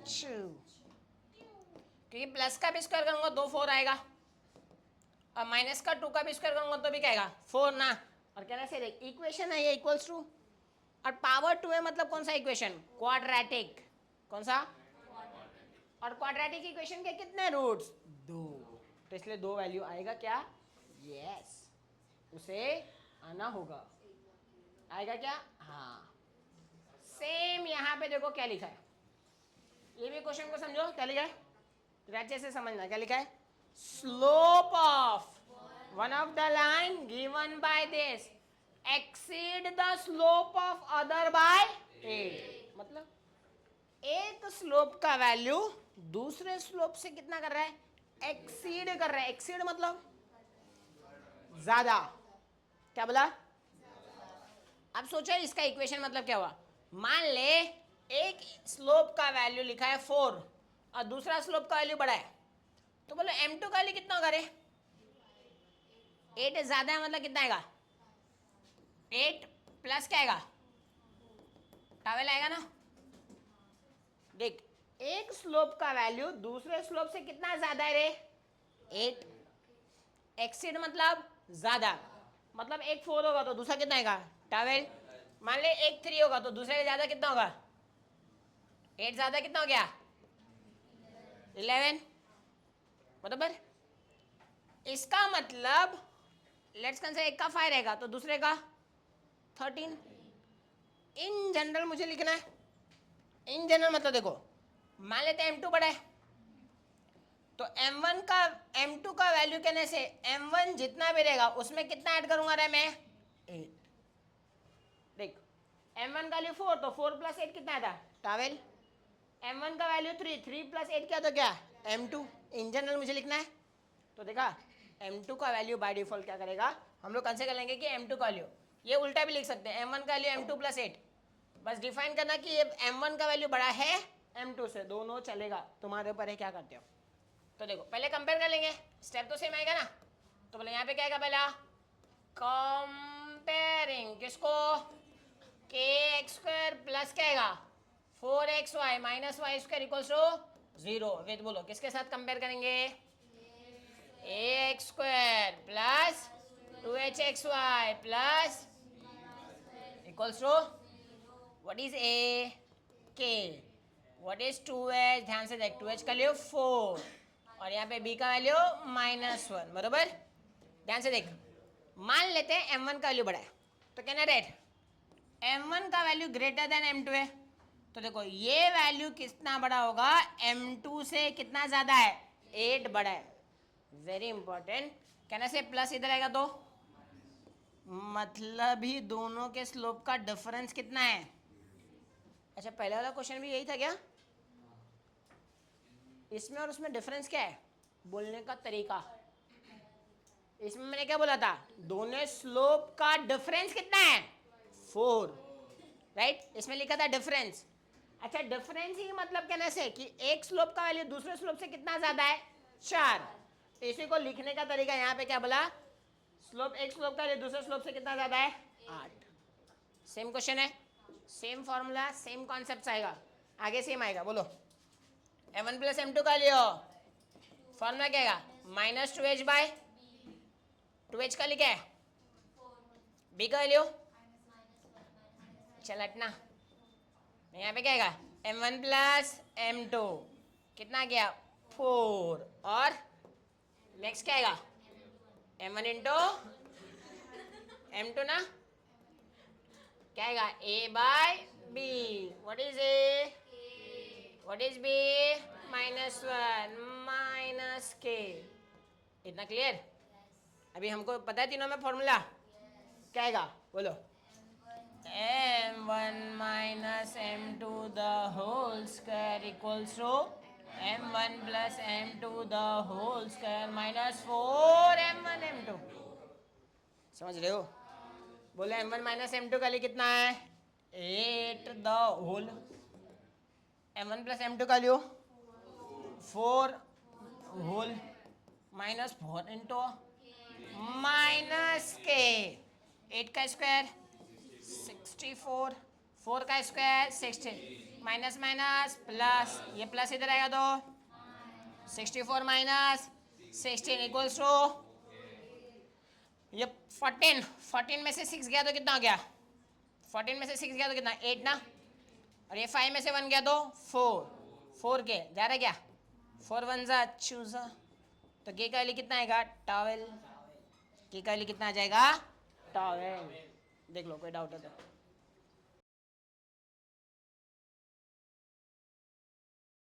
2, क्योंकि प्लस का भी स्क्वायर करूंगा तो 4 आएगा, और माइनस का 2 का भी स्क्वायर करूंगा तो भी क्या आएगा, 4 ना, और कहना से देख इक्वेशन है ये इक्वल्स टू, और पावर 2 है मतलब कौन सा इक्वेशन, क्वाड्रेटिक, कौन सा, और क्वाड्रेटिक इक्वेशन के कितने रूट्स, 2, तो इसलिए 2 वैल्यू आएगा क्या, यस, उसे आना होगा, आएगा क्या, हाँ। सेम यहाँ पे देखो क्या लिखा है, ये भी क्वेश्चन को समझो क्या लिखा है, अच्छे से समझना क्या लिखा है, slope of one of the line given by this exceed the slope of other by 8, मतलब एक स्लोप का वैल्यू दूसरे स्लोप से कितना कर रहा है, एक्सीड कर रहा है, एक्सीड मतलब ज्यादा, क्या बोला, अब सोचो इसका इक्वेशन मतलब क्या हुआ, मान ले एक स्लोप का वैल्यू लिखा है 4 और दूसरा स्लोप का वैल्यू बड़ा है, तो बोलो m2 का वैल्यू कितना होगा रे, 8 ज्यादा है मतलब कितना आएगा, 8 प्लस क्या आएगा, 12 आएगा ना, देख एक स्लोप का वैल्यू दूसरे स्लोप से कितना ज्यादा है रे, 8, एक्सीड मतलब ज्यादा, मतलब एक 4 होगा तो दूसरा कितना आएगा, 12, मान ले एक 3 होगा तो दूसरे से ज्यादा कितना होगा, 8 ज्यादा कितना हो गया, 11, बराबर। इसका मतलब लेट्स कंसीडर एक का 5 रहेगा तो दूसरे का 13, इन जनरल मुझे लिखना है, इन जनरल मतलब देखो मान लेते हैं m2 बड़ा है, तो m1 का m2 का वैल्यू कहने से m1 जितना भी रहेगा उसमें कितना ऐड करूंगा रे मैं, 8, देख m1 का वैल्यू 4 तो 4 प्लस 8 कितना था 12, m1 का वैल्यू 3, 3 प्लस 8 क्या तो क्या m2, इन जनरल मुझे लिखना है, तो देखा m2 का वैल्यू बाय डिफॉल्ट क्या करेगा, हम लोग कंसीडर कर लेंगे कि m2 का वैल्यू, ये उल्टा भी लिख सकते हैं m1 का वैल्यू m2 प्लस 8, बस डिफाइन करना कि ये m1 का वैल्यू बड़ा है M2 से, दोनों चलेगा, तुम्हारे ऊपर है क्या करते हो। तो देखो पहले कंपेयर कर लेंगे, स्टेप तो सेम आएगा ना। तो बोले यहाँ पे क्या आएगा पहला, कंपेयरिंग किसको, के एक्स स्क्वायर प्लस क्या आएगा 4xy minus Y square equals to 0। Wait बोलो किसके साथ कंपेयर करेंगे, A X square plus 2hxy plus equals to what is A, K, what is 2h, ध्यान से देख 2h का वैल्यू 4 और यहाँ पे b का वैल्यू -1, बरोबर। ध्यान से देख, मान लेते हैं m1 का वैल्यू बड़ा है, तो कहना रेट m1 का वैल्यू ग्रेटर देन m2 है, तो देखो ये वैल्यू कितना बड़ा होगा, m2 से कितना ज्यादा है, 8 बड़ा है। वेरी इंपॉर्टेंट, कहने से प्लस इधर आएगा तो मतलब ही दोनों के स्लोप का डिफरेंस कितना है। अच्छा पहले वाला क्वेश्चन भी यही था क्या, इसमें और उसमें डिफरेंस क्या है, बोलने का तरीका। इसमें मैंने क्या बोला था, दोनों स्लोप का डिफरेंस कितना है 4, राइट। इसमें लिखा था डिफरेंस। अच्छा डिफरेंस ही मतलब कहने से कि एक स्लोप का वैल्यू दूसरे स्लोप से कितना ज्यादा है 4, तो इसी को लिखने का तरीका यहाँ पे क्या बोला, स्लोप एक स्लोप का वैल्यू दूसरे स्लोप से कितना ज्यादा है 8। सेम क्वेश्चन है, सेम फॉर्मूला, सेम कॉन्सेप्ट आएगा, आगे सेम आएगा। बोलो m1 प्लस m2 का लियो, फॉर्मूला क्या आएगा, -2h बाय 2h का लिखा है, b का वैल्यू चल हटना, यहाँ पे क्या आएगा m1 प्लस m2 कितना गया 4 और नेक्स्ट क्या आएगा m1 इंटू m2 ना, क्या आएगा a by b, what is a, what is b, -1 minus k। इतना क्लियर, अभी हमको पता है तीनों में फॉर्मूला क्या आएगा, बोलो m1 minus m2 the whole square equals to m1 plus m2 the whole square minus 4 m1 m2। समझ रहे हो, बोले m1 minus m2 का लिए कितना है 8 the whole, m1 plus m2 का लियो 4 whole minus 4 into minus k, 8 का स्क्वायर 64, 4 का स्क्वायर 16, माइनस माइनस प्लस, ये प्लस इधर आएगा तो 64 माइनस 16 इक्वल्स टू ये 14 में से 6 गया तो कितना हो गया, 14 में से 6 गया तो कितना 8 ना, और ये 5 में से 1 गया तो 4 के जा रहा क्या 4 1 जा चूजा, तो के का वैल्यू कितना आएगा 12, के का वैल्यू कितना आ जाएगा 12। देख लो कोई डाउट है तो